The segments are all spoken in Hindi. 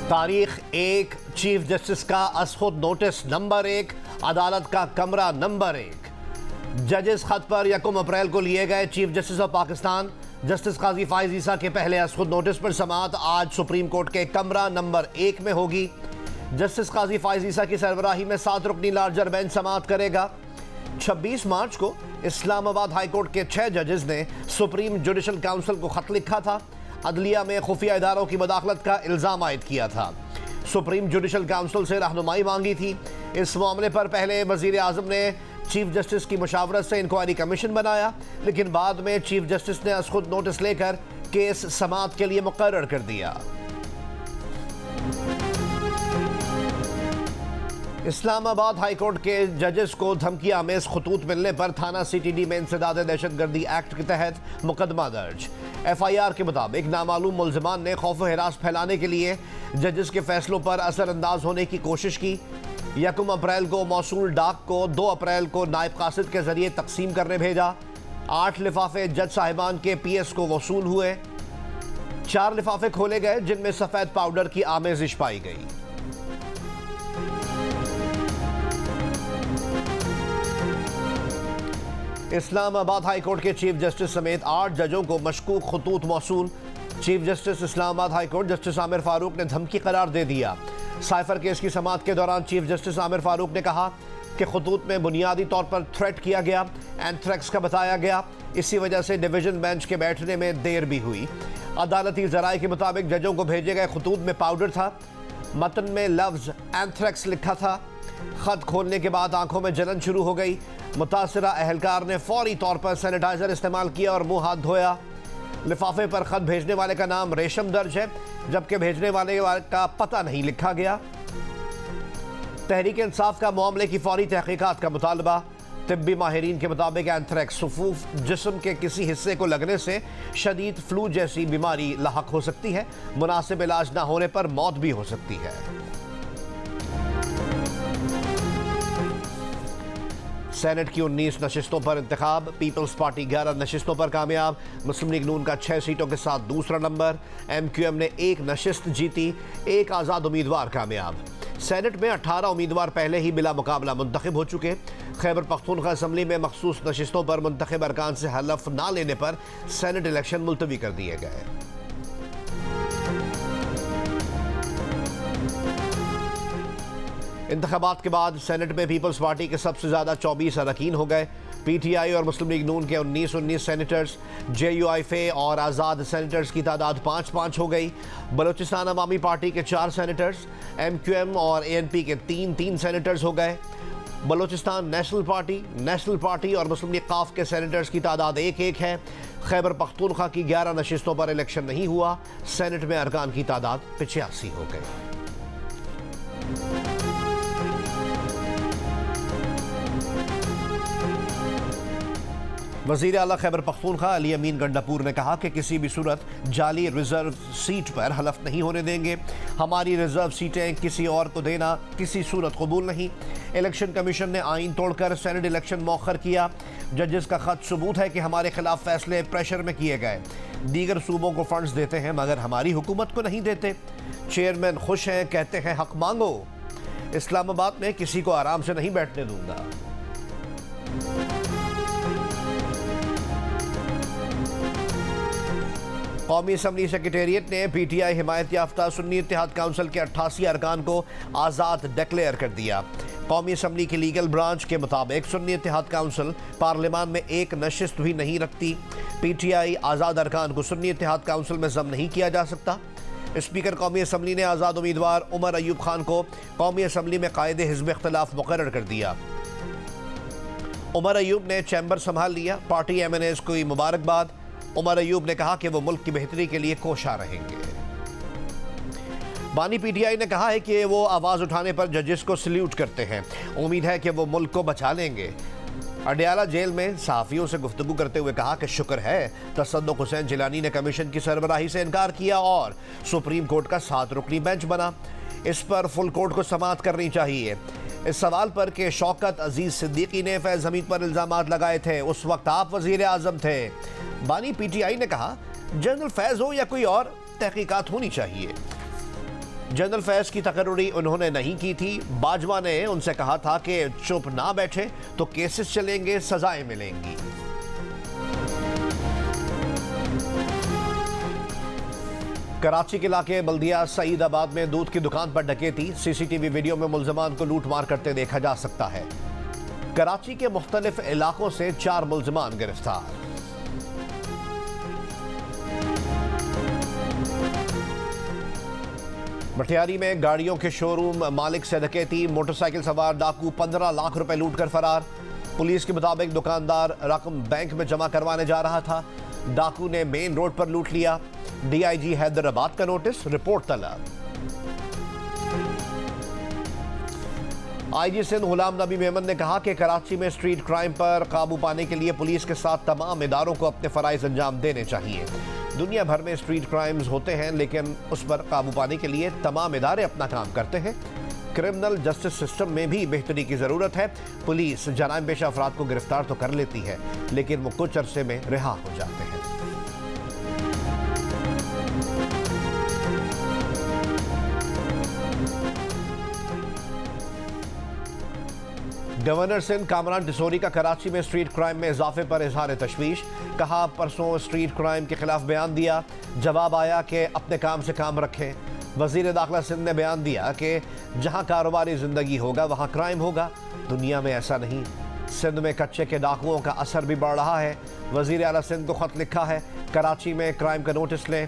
तारीख 1 चीफ जस्टिस का असखुद नोटिस नंबर 1 अदालत का कमरा नंबर 1। जजेस खत पर 1 अप्रैल को लिए गए chief justice of Pakistan justice Qazi Faez Isa के पहले असखुद नोटिस पर समाअत आज सुप्रीम कोर्ट के कमरा नंबर 1 में होगी। जस्टिस काजी फाइज ईसा की सरबराही में 7 रुकनी लार्जर बेंच समाअत करेगा। 26 मार्च को इस्लामाबाद हाईकोर्ट के 6 जजेस ने सुप्रीम जुडिशल काउंसिल को खत लिखा था। अदलिया में खुफिया इदारों की मदाखलत का इल्ज़ाम आयद किया था। सुप्रीम जुडिशल काउंसिल से रहनुमाई मांगी थी। इस मामले पर पहले वज़ीर आज़म ने चीफ जस्टिस की मुशावरत से इंक्वायरी कमीशन बनाया, लेकिन बाद में चीफ जस्टिस ने असखुद नोटिस लेकर केस समाअत के लिए मुकर्रर कर दिया। इस्लामाबाद हाईकोर्ट के जजेस को धमकी आमेज खतूत मिलने पर थाना CTD में इंसदाद दहशतगर्दी एक्ट के तहत मुकदमा दर्ज। FIR के मुताबिक नामालूम मुल्ज़िमान ने खौफ हिरास फैलाने के लिए जजेस के फैसलों पर असरअंदाज होने की कोशिश की। 1 अप्रैल को मौसूल डाक को 2 अप्रैल को नायब कासिद के जरिए तकसीम करने भेजा। 8 लिफाफे जज साहिबान के PS को वसूल हुए। 4 लिफाफे खोले गए जिनमें सफ़ेद पाउडर की आमेजिश पाई गई। इस्लामाबाद हाईकोर्ट के चीफ जस्टिस समेत 8 जजों को मशकूक खतूत मौसूल। Chief justice Islamabad high court justice Aamer Farooq ने धमकी करार दे दिया। साइफर केस की समाअत के दौरान चीफ जस्टिस आमिर फारूक ने कहा कि खतूत में बुनियादी तौर पर थ्रेट किया गया, एंथ्रेक्स का बताया गया। इसी वजह से डिवीजन बेंच के बैठने में देर भी हुई। अदालती ज़राए के मुताबिक जजों को भेजे गए खतूत में पाउडर था। मतन में लफ्ज़ एंथ्रेक्स लिखा था। खत खोलने के बाद आंखों में जलन शुरू हो गई। मुतासरा अहलकार ने फौरी तौर पर सैनिटाइजर इस्तेमाल किया और मुंह हाथ धोया। लिफाफे पर खत भेजने वाले का नाम रेशम दर्ज है, जबकि भेजने वाले का पता नहीं लिखा गया। तहरीक इंसाफ का मामले की फौरी तहकीकात का मुतालबा। तिब्बी माहिरीन के मुताबिक एंथ्रेक्स सफूफ जिस्म के किसी हिस्से को लगने से शदीद फ्लू जैसी बीमारी लाहक हो सकती है। मुनासिब इलाज न होने पर मौत भी हो सकती है। सेनेट की 19 नशिस्तों पर इंतखाब। पीपल्स पार्टी 11 नशिस्तों पर कामयाब। मुस्लिम लीग नून का 6 सीटों के साथ दूसरा नंबर। MQM ने 1 नशिस्त जीती। 1 आज़ाद उम्मीदवार कामयाब। सेनेट में 18 उम्मीदवार पहले ही बिला मुकाबला मुंतखब हो चुके। खैबर पख्तूनख्वा असम्बली में मखसूस नशिस्तों पर मुंतखब अरकान से हलफ ना लेने पर सेनेट इलेक्शन मुलतवी कर दिए गए। इंतखाबात के बाद सेनेट में पीपल्स पार्टी के सबसे ज़्यादा 24 अरकान हो गए। PTI और मुस्लिम लीग नून के 19 सेनेटर्स, JUIFA और आज़ाद सेनेटर्स की तादाद 5-5 हो गई। बलोचिस्तान अवामी पार्टी के 4 सेनेटर्स, MQM और ANP के 3-3 सेनेटर्स हो गए। बलोचिस्तान नेशनल पार्टी और मुस्लिम लीग काफ के सेनेटर्स की तादाद 1-1 है। खैबर पख्तूनख्वा की 11 नशिस्तों पर इलेक्शन नहीं हुआ। सेनेट में अरकान की तादाद 85 हो गई। वज़ीर आला खैबर पख्तूनख्वा अली अमीन गंडापुर ने कहा कि किसी भी सूरत जाली रिजर्व सीट पर हलफ नहीं होने देंगे। हमारी रिजर्व सीटें किसी और को देना किसी सूरत कबूल नहीं। इलेक्शन कमीशन ने आइन तोड़कर सेनेट इलेक्शन मौखर किया। जजेस का खत सबूत है कि हमारे खिलाफ फैसले प्रेशर में किए गए। दीगर सूबों को फंड्स देते हैं मगर हमारी हुकूमत को नहीं देते। चेयरमैन खुश हैं, कहते हैं हक मांगो। इस्लामाबाद में किसी को आराम से नहीं बैठने दूंगा। कौमी असम्बली सेक्रेटेरिएट ने PTI हिमायत याफ्ता सुन्नी इत्तेहाद काउंसिल के 88 अरकान को आज़ाद डिक्लेयर कर दिया। कौमी असम्बली की लीगल ब्रांच के मुताबिक सुन्नी इत्तेहाद काउंसिल पार्लियामान में 1 नशिस्त भी नहीं रखती। PTI आज़ाद अरकान को सुन्नी इत्तेहाद काउंसिल में ज़म नहीं किया जा सकता। स्पीकर कौमी असम्बली ने आज़ाद उम्मीदवार उमर अयूब खान को कौमी असम्बली में कायदे हिज़्ब इख्तिलाफ मुकर्रर कर दिया। उमर अयूब ने चैम्बर संभाल लिया। पार्टी MNAs को मुबारकबाद। उमर अयूब ने कहा कि वो मुल्क की बेहतरी के लिए कोशा रहेंगे। बानी PTI ने कहा है कि वो आवाज़ उठाने पर जजेस को सल्यूट करते हैं। उम्मीद है कि वो मुल्क को बचा लेंगे। अडयाला जेल में सहाफ़ियों से गुफ्तगू करते हुए कहा कि शुक्र है तसद्दुक़ हुसैन जिलानी ने कमीशन की सरबराही से इनकार किया और सुप्रीम कोर्ट का 7 रुकनी बेंच बना। इस पर फुल कोर्ट को समाअत करनी चाहिए। इस सवाल पर कि शौकत अजीज़ सिद्दीकी ने फैज़ हमीद पर इल्ज़ामात लगाए थे, उस वक्त आप वज़ीर आज़म थे। बानी PTI ने कहा जनरल फैज़ हो या कोई और, तहकीकात होनी चाहिए। जनरल फैज की तकर्रुरी उन्होंने नहीं की थी। बाजवा ने उनसे कहा था कि चुप ना बैठे तो केसेस चलेंगे, सजाएं मिलेंगी। कराची के इलाके बल्दिया सईदाबाद में दूध की दुकान पर डकैती। सीसीटीवी वीडियो में मुल्जिमान को लूटमार करते देखा जा सकता है। कराची के मुख्तलिफ इलाकों से 4 मुल्जिमान गिरफ्तार। मटियारी में गाड़ियों के शोरूम मालिक से डकैती। मोटरसाइकिल सवार डाकू 15 लाख रुपए लूटकर फरार। पुलिस के मुताबिक दुकानदार रकम बैंक में जमा करवाने जा रहा था। डाकू ने मेन रोड पर लूट लिया। डीआईजी हैदराबाद का नोटिस, रिपोर्ट तलब। आईजी सिंध गुलाम नबी मेमन ने कहा कि कराची में स्ट्रीट क्राइम पर काबू पाने के लिए पुलिस के साथ तमाम इदारों को अपने फराइज अंजाम देने चाहिए। दुनिया भर में स्ट्रीट क्राइम्स होते हैं, लेकिन उस पर काबू पाने के लिए तमाम इदारे अपना काम करते हैं। क्रिमिनल जस्टिस सिस्टम में भी बेहतरी की जरूरत है। पुलिस जराइम पेशा अफराद को गिरफ्तार तो कर लेती है, लेकिन वो कुछ अरसे में रिहा हो जाते हैं। गवर्नर सिंध कामरान टिसोरी का कराची में स्ट्रीट क्राइम में इजाफे पर इजहार तशवीश। कहा, परसों स्ट्रीट क्राइम के खिलाफ बयान दिया, जवाब आया कि अपने काम से काम रखें। वजीर दाखिला सिंध ने बयान दिया कि जहां कारोबारी जिंदगी होगा वहां क्राइम होगा। दुनिया में ऐसा नहीं। सिंध में कच्चे के डाकुओं का असर भी बढ़ रहा है। वजीर आला सिंध को खत लिखा है, कराची में क्राइम का नोटिस लें।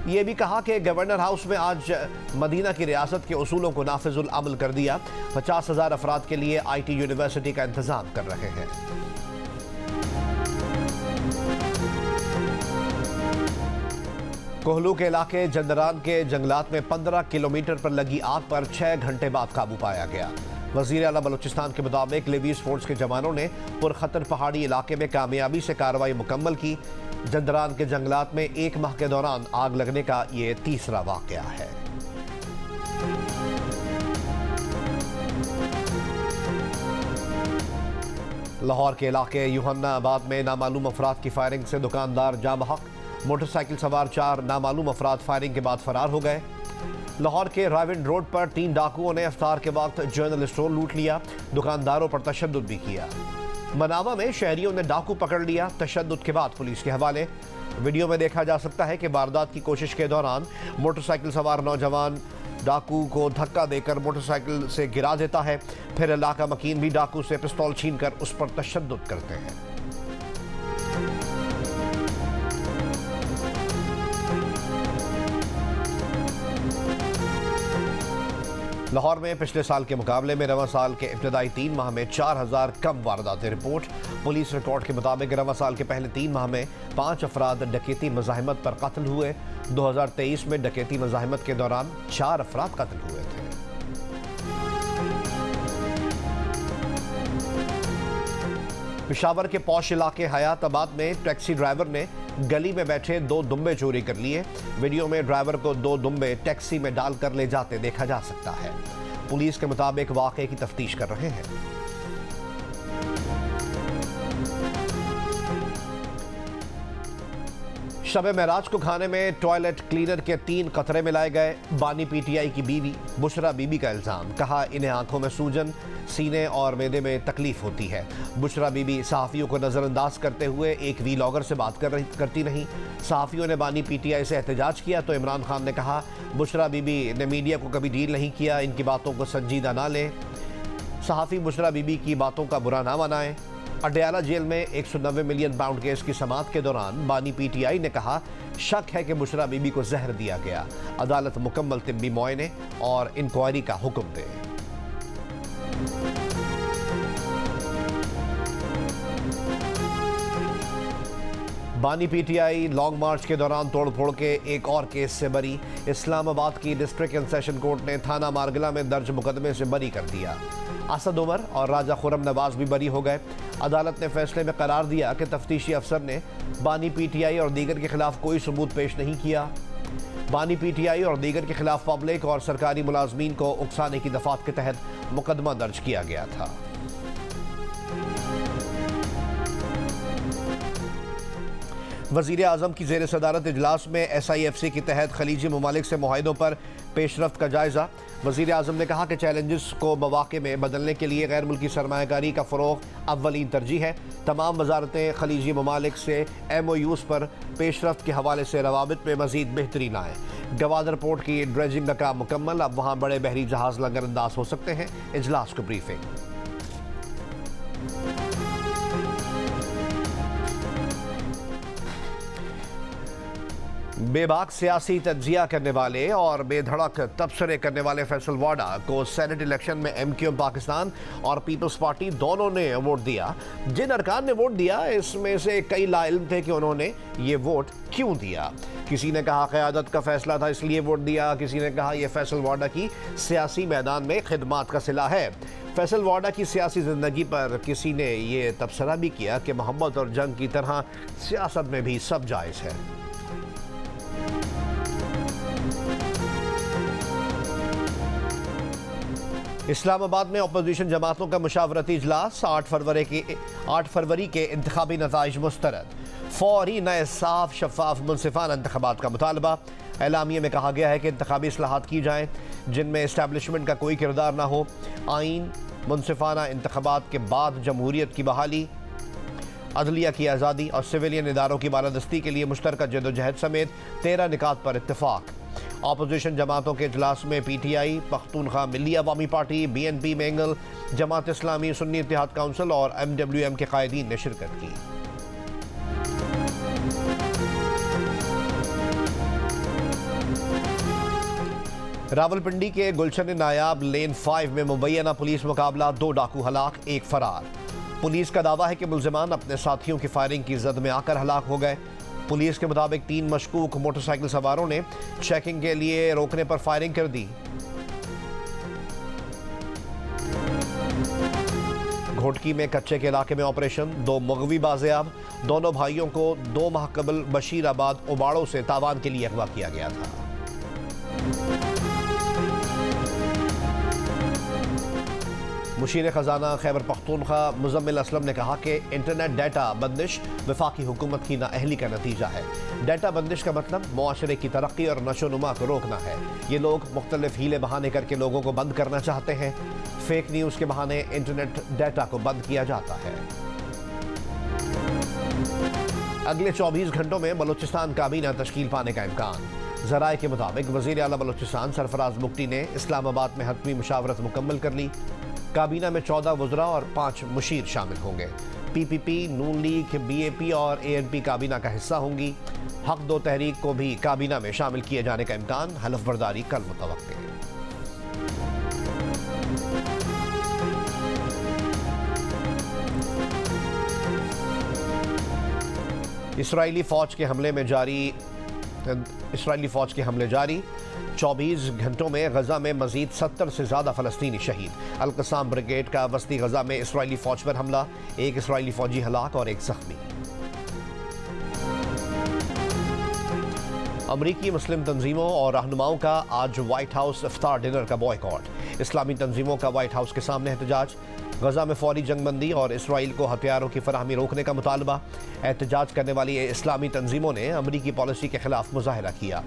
ये भी कहा कि गवर्नर हाउस में आज मदीना की रियासत के उसूलों को नाफिजुल अमल कर दिया। 50,000 अफराद के लिए IT यूनिवर्सिटी का इंतजाम कर रहे हैं। कोहलू के इलाके जंदरान के जंगलात में 15 किलोमीटर पर लगी आग पर 6 घंटे बाद काबू पाया गया। वजीर आला बलूचिस्तान के मुताबिक लिवीज फोर्स के जवानों ने पुरखतर पहाड़ी इलाके में कामयाबी से कार्रवाई मुकम्मल की। जंदरान के जंगलात में 1 माह के दौरान आग लगने का ये तीसरा वाकया है। लाहौर के इलाके यूहन्नाबाद में नामालूम अफराद की फायरिंग से दुकानदार जाँ बहक। मोटरसाइकिल सवार 4 नामालूम अफराद फायरिंग के बाद फरार हो गए। लाहौर के राविंड रोड पर 3 डाकुओं ने इफ्तार के वक्त जनरल स्टोर लूट लिया। दुकानदारों पर तशद्दुद भी किया। मनावा में शहरियों ने डाकू पकड़ लिया, तशद्दुद के बाद पुलिस के हवाले। वीडियो में देखा जा सकता है कि वारदात की कोशिश के दौरान मोटरसाइकिल सवार नौजवान डाकू को धक्का देकर मोटरसाइकिल से गिरा देता है। फिर इलाका मकीन भी डाकू से पिस्तौल छीनकर उस पर तशद्दुद करते हैं। लाहौर में पिछले साल के मुकाबले में रवां साल के इब्तदाई 3 माह में 4000 कम वारदातें रिपोर्ट। पुलिस रिकॉर्ड के मुताबिक रवां साल के पहले 3 माह में 5 अफराद डकैती मज़ाहिमत पर कत्ल हुए। 2023 में डकैती मज़ाहिमत के दौरान 4 अफराद कत्ल हुए थे। पेशावर के पौश इलाके हयाताबाद में टैक्सी ड्राइवर ने गली में बैठे 2 दुम्बे चोरी कर लिए। वीडियो में ड्राइवर को 2 दुम्बे टैक्सी में डालकर ले जाते देखा जा सकता है। पुलिस के मुताबिक वाकये की तफ्तीश कर रहे हैं। शब महराज को खाने में टॉयलेट क्लीनर के 3 कतरे मिलाए गए। बानी PTI की बीवी बुशरा बीबी का इल्जाम। कहा, इन्हें आंखों में सूजन, सीने और मैदे में तकलीफ होती है। बुशरा बीबी सहाफ़ियों को नज़रअंदाज करते हुए एक वीलॉगर से बात करती नहीं। सहाफ़ियों ने बानी PTI से एहतजाज किया तो इमरान खान ने कहा, बुशरा बीबी ने मीडिया को कभी डील नहीं किया, इनकी बातों को संजीदा ना लें। सहाफ़ी बुशरा बीबी की बातों का बुरा ना मनाएं। अडयाला जेल में 190 मिलियन पाउंड केस की समाअत के दौरान बानी PTI ने कहा, शक है कि बुशरा बीबी को जहर दिया गया। अदालत मुकम्मल तिब्बी मुआयने और इंक्वायरी का हुक्म दे। बानी PTI लॉन्ग मार्च के दौरान तोड़फोड़ के एक और केस से बरी। इस्लामाबाद की डिस्ट्रिक्ट एंड सेशन कोर्ट ने थाना मारगला में दर्ज मुकदमे से बरी कर दिया। असद उमर और राजा खुरम नवाज भी बरी हो गए। अदालत ने फैसले में करार दिया कि तफ्तीशी अफसर ने बानी PTI और दीगर के खिलाफ कोई सबूत पेश नहीं किया। बानी PTI और दीगर के खिलाफ पब्लिक और सरकारी मुलाजमीन को उकसाने की दफात के तहत मुकदमा दर्ज किया गया था। वज़ीर आज़म की ज़ेर सदारत इजलास में SIFC के तहत खलीजी ममालिक से मुआहिदों पर पेशरफ्त का जायज़ा। वज़ीर आज़म ने कहा कि चैलेंजेस को मौक़े में बदलने के लिए गैर मुल्की सरमायाकारी का फ़रोग़ अव्वलीन तरजीह है। तमाम वज़ारतें खलीजी ममालिक से MOUs पर पेशरफ्त के हवाले से रवाबित में मज़ीद बेहतरी लाएँ। गवादर पोर्ट की ड्रेजिंग का काम मुकम्मल, अब वहाँ बड़े बहरी जहाज़ लंगर अंदाज हो सकते हैं। इजलास को ब्रीफिंग। बेबाक सियासी तज्जिया करने वाले और बेधड़क तबसरे करने वाले फैसल वाडा को सेनेट इलेक्शन में MQM पाकिस्तान और पीपल्स पार्टी दोनों ने वोट दिया। जिन अरकान ने वोट दिया इसमें से कई लाइल्म थे कि उन्होंने ये वोट क्यों दिया। किसी ने कहा क़यादत का फैसला था इसलिए वोट दिया, किसी ने कहा यह फैसल वाडा की सियासी मैदान में खिदमात का सिला है। फैसल वाडा की सियासी ज़िंदगी पर किसी ने यह तबसरा भी किया कि मोहब्बत और जंग की तरह सियासत में भी सब जायज़ है। इस्लामाबाद में अपोजिशन जमातों का मुशावरती इजलास। 8 फरवरी के इंतखाबी नताइज मुस्तरद। फौरी नए साफ शफाफ मुनसिफाना इंतखाबात का मुतालबा। एलामिया में कहा गया है कि इंतखाबी इस्लाहात की जाएँ जिनमें इस्टेब्लिशमेंट का कोई किरदार ना हो। आइन, मुनसिफाना इंतखाबात के बाद जमहूरियत की बहाली, अदलिया की आज़ादी और सिविलियन इदारों की बालादस्ती के लिए मुश्तरका जदोजहद समेत 13 निकात पर इत्तफाक। अपोजिशन जमातों के इजलास में PTI, पख्तूनख्वा मिल्ली अवामी पार्टी, BNP मेंगल, जमात इस्लामी, सुन्नी इत्तेहाद काउंसिल और MWM के कायदीन ने शिरकत की। रावलपिंडी के गुलशन नायाब लेन 5 में मुबैना पुलिस मुकाबला, 2 डाकू हलाक, 1 फरार। पुलिस का दावा है कि मुल्जिमान अपने साथियों की फायरिंग की जद में आकर हलाक हो गए। पुलिस के मुताबिक 3 मशकूक मोटरसाइकिल सवारों ने चेकिंग के लिए रोकने पर फायरिंग कर दी। घोटकी में कच्चे के इलाके में ऑपरेशन, 2 मगवी बाजियाब। दोनों भाइयों को 2 माह कबल बशीराबाद उबाड़ों से तावान के लिए अगवा किया गया था। मुशीर खजाना खैबर पख्तूनख्वा मुजम्मिल असलम ने कहा कि इंटरनेट डाटा बंदिश वफाकी हुकूमत की नाअहली का नतीजा है। डाटा बंदिश का मतलब मुआशरे की तरक्की और नशोनुमा को रोकना है। ये लोग मुख्तलिफ हीले बहाने करके लोगों को बंद करना चाहते हैं। फेक न्यूज़ के बहाने इंटरनेट डाटा को बंद किया जाता है। अगले 24 घंटों में बलूचिस्तान काबीना तश्कील पाने का इम्कान। ज़राए के मुताबिक वज़ीर आला बलूचिस्तान सरफराज मुफ्ती ने इस्लामाबाद में हतमी मुशावरत मुकम्मल कर ली। काबीना में 14 वज़रा और 5 मुशीर शामिल होंगे। PPP, नून लीग, BAP और ANP काबीना का हिस्सा होंगी। हक दो तहरीक को भी काबीना में शामिल किए जाने का इम्कान। हलफ बर्दारी कल मुतवक्किल। इसराइली फ़ौज के हमले जारी। 24 घंटों में गजा में मजीद 70 से ज़्यादा फ़लस्तीनी शहीद। अल-क़साम ब्रिगेड का वस्ती गजा में इसराइली फ़ौज पर हमला, 1 इसराइली फ़ौजी हलाक और 1 ज़ख्मी। अमरीकी मुस्लिम तंजीमों और रहनुमाओं का आज वाइट हाउस इफ्तार डिनर का बॉयकॉट। इस्लामी तंजीमों का वाइट हाउस के सामने एहतजाज। गजा में फौरी जंगबंदी और इसराइल को हथियारों की फराहमी रोकने का मुतालबा। एहतजाज करने वाली इस्लामी तंजीमों ने अमरीकी पॉलिसी के खिलाफ मुजाहरा किया।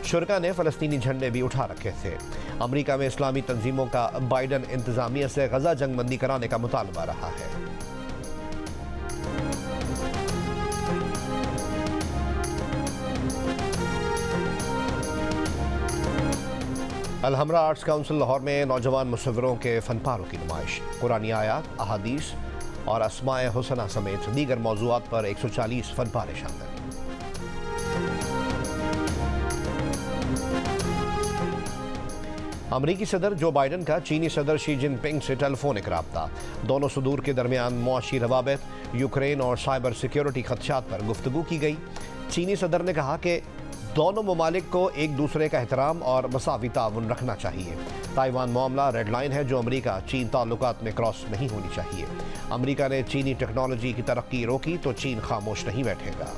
शुरका ने फ़लस्तीनी झंडे भी उठा रखे थे। अमरीका में इस्लामी तंजीमों का बाइडन इंतजामिया से गजा जंगबंदी कराने का मुतालबा रहा है। अलहमरा आर्ट्स काउंसिल लाहौर में नौजवान मुसव्विरों के फनपारों की नुमाइश। कुरानी आयात, अहादीस और अस्माए हुसना समेत दीगर मौज़ूआत पर 140 फनपारे शामिल। अमरीकी सदर जो बाइडन का चीनी सदर शी जिनपिंग से टेलीफोनिक राब्ता। दोनों सदूर के दरमियान मुआशी रवाबित, यूक्रेन और साइबर सिक्योरिटी खदशात पर गुफ्तगू की गई। चीनी सदर ने कहा कि दोनों ममालिक को एक दूसरे का एहतराम और मसावी ताउन रखना चाहिए। ताइवान मामला रेड लाइन है जो अमरीका चीन ताल्लुकात में क्रॉस नहीं होनी चाहिए। अमरीका ने चीनी टेक्नोलॉजी की तरक्की रोकी तो चीन खामोश नहीं बैठेगा।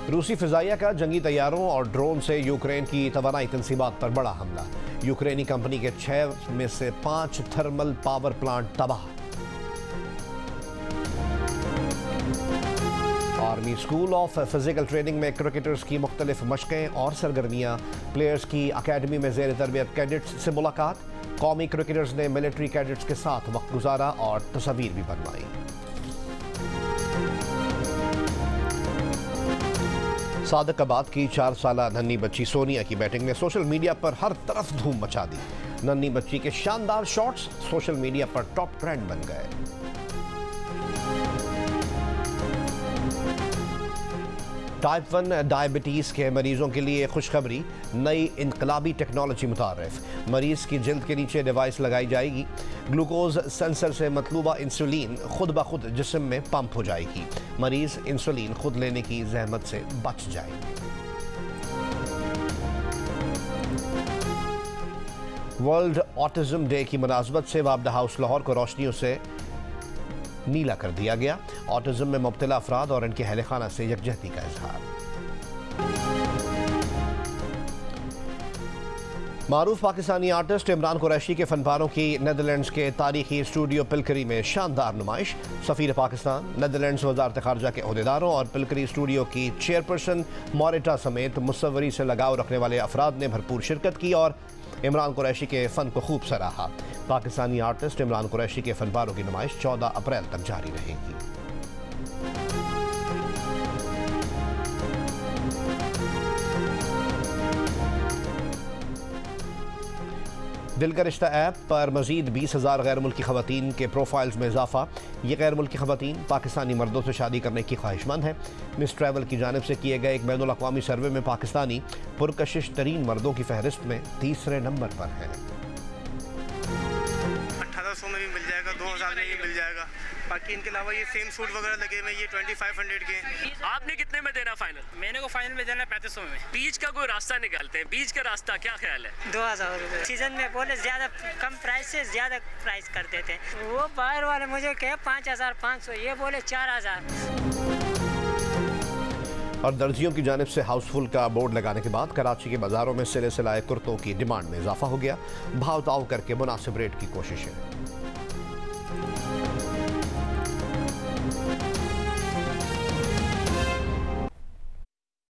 रूसी फिजाइया का जंगी तैयारों और ड्रोन से यूक्रेन की तवानाई तंसीबात पर बड़ा हमला। यूक्रेनी कंपनी के 6 में से 5 थर्मल पावर प्लांट तबाह। Army school of physical training में क्रिकेटर्स की मुख्तलिफ मशक़ें और सरगर्मियाँ। प्लेयर्स की अकेडमी में ज़ेर तरबियत कैडेट्स से मुलाकात। कौमी क्रिकेटर्स ने मिलिट्री कैडेट्स के साथ वक्त गुजारा और तस्वीर भी बनवाई। सादकाबाद की 4 साला नन्ही बच्ची सोनिया की बैटिंग ने सोशल मीडिया पर हर तरफ धूम मचा दी। नन्ही बच्ची के शानदार शॉट्स सोशल मीडिया पर टॉप ट्रेंड बन गए। टाइप 1 डायबिटीज़ के मरीजों के लिए खुशखबरी। नई इनकलाबी टेक्नोलॉजी मुतारिफ। मरीज की जिल्द के नीचे डिवाइस लगाई जाएगी। ग्लूकोज सेंसर से मतलूबा इंसुलिन खुद ब खुद जिस्म में पंप हो जाएगी। मरीज इंसुलिन खुद लेने की जहमत से बच जाएंगे। वर्ल्ड ऑटिज्म डे की मुनासबत से वाबदा हाउस लाहौर को रोशनियों से नीला कर दिया गया। ऑटिज्म में मुब्तला अफराद और इनके अहले खाना से यकजहती का इजहार। मारूफ पाकिस्तानी आर्टिस्ट इमरान कुरैशी के फनपारों की नीदरलैंड्स के तारीखी स्टूडियो पिलकरी में शानदार नुमाइश। सफीर पाकिस्तान, नीदरलैंड्स वजारत खारजा के ओहदेदारों और पिलकरी स्टूडियो की चेयरपर्सन मोरिटा समेत मुसव्वरी से लगाव रखने वाले अफराद ने भरपूर शिरकत की और इमरान कुरैशी के फ़न को खूब सराहा। पाकिस्तानी आर्टिस्ट इमरान कुरैशी के फनपारों की नुमाइश 14 अप्रैल तक जारी रहेगी। दिल का रिश्ता ऐप पर मजीद 20,000 गैर मुल्की ख़वातीन के प्रोफाइल्स में इजाफा। ये गैर मुल्की ख़वातीन पाकिस्तानी मर्दों से शादी करने की ख्वाहिशमंद हैं। मिस ट्रैवल की जानिब से किए गए एक बैनुल अक़वामी सर्वे में पाकिस्तानी पुरकशिश तरीन मर्दों की फहरिस्त में 3रे नंबर पर हैं। 1800 में भी मिल जाएगा, 2000 में भी मिल जाएगा। बाकी इनके अलावा ये सेम सूट वगैरह लगे हुए, ये 2500 के। आपने कितने में देना फाइनल? मैंने को फाइनल में देना 3500 में। बीच का कोई रास्ता निकालते हैं, बीच का रास्ता क्या ख्याल है? 2000 रुपये। सीजन में बोले ज्यादा कम प्राइस से ज्यादा प्राइस कर देते हैं। वो बाहर वाले मुझे कहे 5500, ये बोले 4000। और दर्जियों की जानिब से हाउसफुल का बोर्ड लगाने के बाद कराची के बाजारों में सिले सिलाए कुर्तों की डिमांड में इजाफा हो गया। भाव ताव करके मुनासिब रेट की कोशिशें।